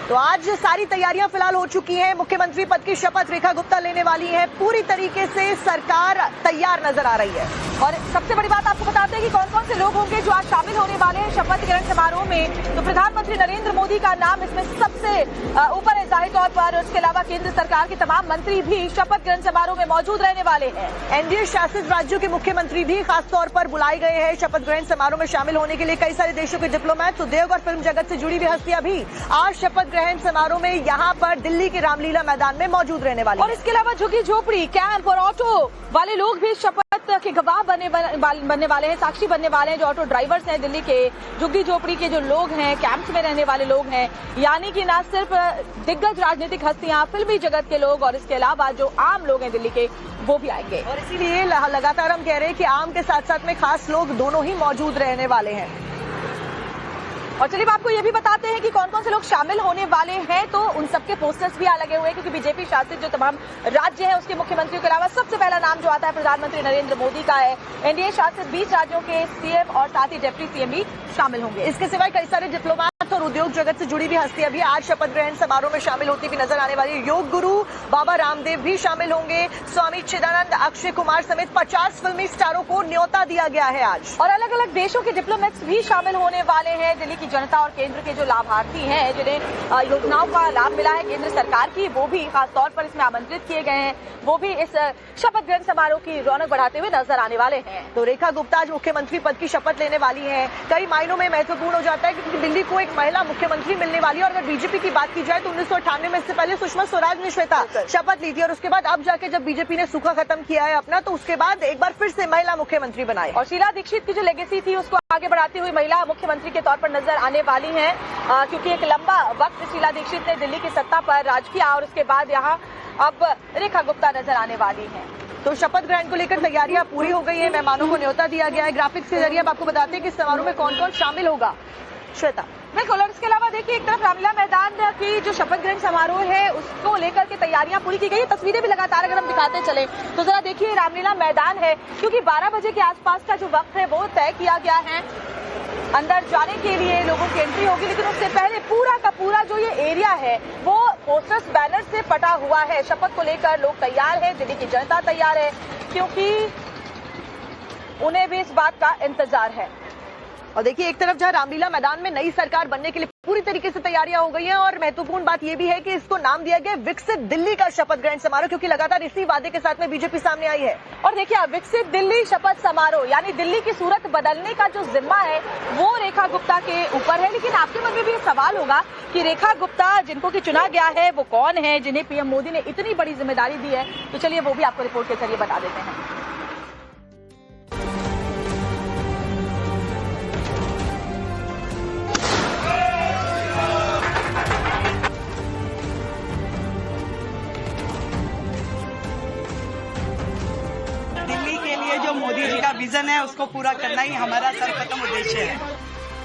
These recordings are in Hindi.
तो आज सारी तैयारियां फिलहाल हो चुकी हैं। मुख्यमंत्री पद की शपथ रेखा गुप्ता लेने वाली है। पूरी तरीके से सरकार तैयार नजर आ रही है। और सबसे बड़ी बात आपको बताते हैं कि कौन कौन से लोग होंगे जो आज शामिल होने वाले हैं शपथ ग्रहण समारोह में। तो प्रधानमंत्री नरेंद्र मोदी का नाम इसमें सबसे ऊपर है जाहिर तौर पर। उसके अलावा केंद्र सरकार के तमाम मंत्री भी शपथ ग्रहण समारोह में मौजूद रहने वाले हैं। एनडीए शासित राज्यों के मुख्यमंत्री भी खासतौर पर बुलाए गए हैं शपथ ग्रहण समारोह में शामिल होने के लिए। कई सारे देशों के डिप्लोमेट्स, उद्योग और फिल्म जगत से जुड़ी हुई हस्तियां भी आज शपथ ग्रहण समारोह में यहाँ पर दिल्ली के रामलीला मैदान में मौजूद रहने वाली। और इसके अलावा झुग्गी झोपड़ी, कैंप और ऑटो वाले लोग भी शपथ के गवाह बनने वाले हैं, साक्षी बनने वाले हैं। जो ऑटो ड्राइवर्स हैं दिल्ली के, झुग्गी झोपड़ी के जो लोग हैं, कैंप्स में रहने वाले लोग हैं, यानी कि न सिर्फ दिग्गज राजनीतिक हस्तियां, फिल्मी जगत के लोग और इसके अलावा जो आम लोग हैं दिल्ली के, वो भी आएंगे। और इसीलिए लगातार हम कह रहे हैं कि आम के साथ साथ में खास लोग दोनों ही मौजूद रहने वाले हैं। और चलिए आपको ये भी बताते हैं कि कौन कौन से लोग शामिल होने वाले हैं। तो उन सबके पोस्टर्स भी लगे हुए हैं क्योंकि बीजेपी शासित जो तमाम राज्य हैं उसके मुख्यमंत्रियों के अलावा सबसे पहला नाम जो आता है प्रधानमंत्री नरेंद्र मोदी का है। एनडीए शासित 20 राज्यों के सीएम और साथ ही डिप्टी सीएम भी शामिल होंगे। इसके सिवाय कई सारे डिप्लोमेट और उद्योग जगत से जुड़ी हुई हस्तियां भी आज शपथ ग्रहण समारोह में शामिल होती हुई नजर आने वाली। योग गुरु बाबा रामदेव भी शामिल होंगे। स्वामी चिदानंद, अक्षय कुमार समेत 50 फिल्मी स्टारों को न्योता दिया गया है आज। और अलग अलग देशों के डिप्लोमेट्स भी शामिल होने वाले हैं। दिल्ली की जनता और केंद्र के जो लाभार्थी हैं, जिन्हें योजनाओं का लाभ मिला है केंद्र सरकार की, वो भी खासतौर पर इसमें आमंत्रित किए गए हैं। वो भी इस शपथ ग्रहण समारोह की रौनक बढ़ाते हुए नजर आने वाले हैं। तो रेखा गुप्ता आज मुख्यमंत्री पद की शपथ लेने वाली है। कई मायनों में महत्वपूर्ण हो जाता है क्योंकि दिल्ली को एक महिला मुख्यमंत्री मिलने वाली है। और अगर बीजेपी की बात की जाए तो 1998 में इससे पहले सुषमा स्वराज ने श्वेता शपथ ली थी और उसके बाद अब जाके जब बीजेपी ने सूखा खत्म किया है अपना, तो उसके बाद एक बार फिर से महिला मुख्यमंत्री बनाई। और शीला दीक्षित की जो लेगेसी थी उसको आगे बढ़ाती हुई महिला मुख्यमंत्री के तौर पर नजर आने वाली हैं क्योंकि एक लंबा वक्त शीला दीक्षित ने दिल्ली की सत्ता पर राज किया और उसके बाद यहाँ अब रेखा गुप्ता नजर आने वाली हैं। तो शपथ ग्रहण को लेकर तैयारियां पूरी हो गई है। मेहमानों को न्योता दिया गया है। ग्राफिक्स के जरिए अब आपको बताते हैं कि समारोह में कौन कौन शामिल होगा। श्वेता, बिल्कुल। और इसके अलावा देखिए एक तरफ रामलीला मैदान की जो शपथ ग्रहण समारोह है उसको लेकर के तैयारियां पूरी की गई है। तस्वीरें भी लगातार अगर हम दिखाते चले तो जरा देखिए रामलीला मैदान है क्योंकि 12 बजे के आसपास का जो वक्त है वो तय किया गया है। अंदर जाने के लिए लोगों की एंट्री होगी, लेकिन उससे पहले पूरा का पूरा जो ये एरिया है वो पोस्टर्स, बैनर से पटा हुआ है। शपथ को लेकर लोग तैयार है, दिल्ली की जनता तैयार है क्योंकि उन्हें भी इस बात का इंतजार है। और देखिए एक तरफ जहां रामलीला मैदान में नई सरकार बनने के लिए पूरी तरीके से तैयारियां हो गई हैं और महत्वपूर्ण बात यह भी है कि इसको नाम दिया गया विकसित दिल्ली का शपथ ग्रहण समारोह क्योंकि लगातार इसी वादे के साथ में बीजेपी सामने आई है। और देखिए विकसित दिल्ली शपथ समारोह यानी दिल्ली की सूरत बदलने का जो जिम्मा है वो रेखा गुप्ता के ऊपर है। लेकिन आपके मन में भी सवाल होगा कि रेखा गुप्ता जिनको की चुना गया है वो कौन है, जिन्हें पीएम मोदी ने इतनी बड़ी जिम्मेदारी दी है। तो चलिए वो भी आपको रिपोर्ट के जरिए बता देते हैं। जो मोदी जी का विजन है उसको पूरा करना ही हमारा सर्वप्रथम उद्देश्य है।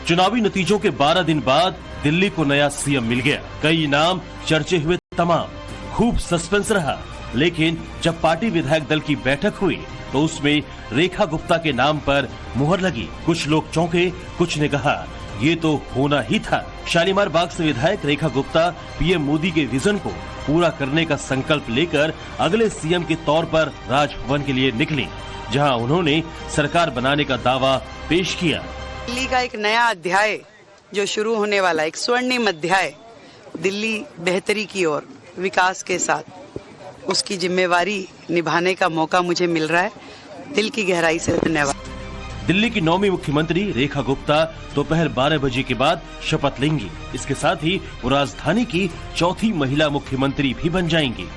चुनावी नतीजों के 12 दिन बाद दिल्ली को नया सीएम मिल गया। कई नाम चर्चे हुए तमाम, खूब सस्पेंस रहा। लेकिन जब पार्टी विधायक दल की बैठक हुई तो उसमें रेखा गुप्ता के नाम पर मुहर लगी। कुछ लोग चौंके, कुछ ने कहा ये तो होना ही था। शालीमार बाग से विधायक रेखा गुप्ता पीएम मोदी के विजन को पूरा करने का संकल्प लेकर अगले सीएम के तौर पर राजभवन के लिए निकली, जहां उन्होंने सरकार बनाने का दावा पेश किया। दिल्ली का एक नया अध्याय जो शुरू होने वाला, एक स्वर्णिम अध्याय, दिल्ली बेहतरी की ओर विकास के साथ उसकी जिम्मेवारी निभाने का मौका मुझे मिल रहा है। दिल की गहराई से धन्यवाद। दिल्ली की 9वीं मुख्यमंत्री रेखा गुप्ता दोपहर 12 बजे के बाद शपथ लेंगी। इसके साथ ही वो राजधानी की चौथी महिला मुख्यमंत्री भी बन जाएंगी।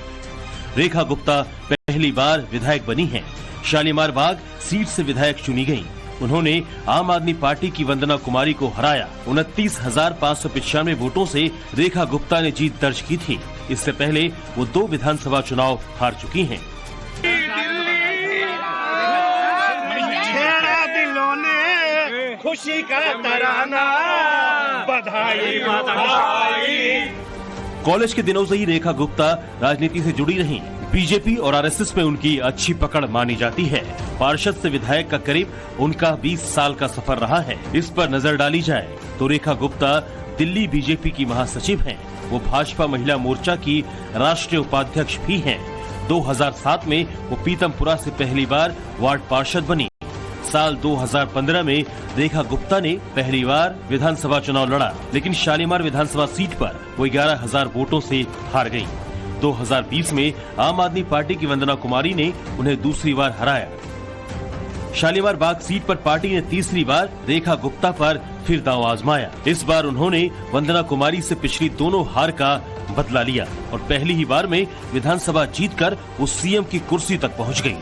रेखा गुप्ता पहली बार विधायक बनी हैं। शालीमार बाग सीट से विधायक चुनी गयी। उन्होंने आम आदमी पार्टी की वंदना कुमारी को हराया। 29,595 वोटों से रेखा गुप्ता ने जीत दर्ज की थी। इससे पहले वो 2 विधानसभा चुनाव हार चुकी हैं। खुशी का तराना, बधाई बधाई। कॉलेज के दिनों से ही रेखा गुप्ता राजनीति से जुड़ी रहीं। बीजेपी और आरएसएस में उनकी अच्छी पकड़ मानी जाती है। पार्षद से विधायक का करीब उनका 20 साल का सफर रहा है। इस पर नजर डाली जाए तो रेखा गुप्ता दिल्ली बीजेपी की महासचिव हैं। वो भाजपा महिला मोर्चा की राष्ट्रीय उपाध्यक्ष भी हैं। 2007 में वो पीतमपुरा से पहली बार वार्ड पार्षद बनी। साल 2015 में रेखा गुप्ता ने पहली बार विधानसभा चुनाव लड़ा, लेकिन शालीमार विधानसभा सीट पर वो 11,000 वोटों से हार गयी। 2020 में आम आदमी पार्टी की वंदना कुमारी ने उन्हें दूसरी बार हराया। शालीमार बाग सीट पर पार्टी ने तीसरी बार रेखा गुप्ता पर फिर दांव आजमाया। इस बार उन्होंने वंदना कुमारी से पिछली दोनों हार का बदला लिया और पहली ही बार में विधानसभा जीतकर वो सीएम की कुर्सी तक पहुंच गई।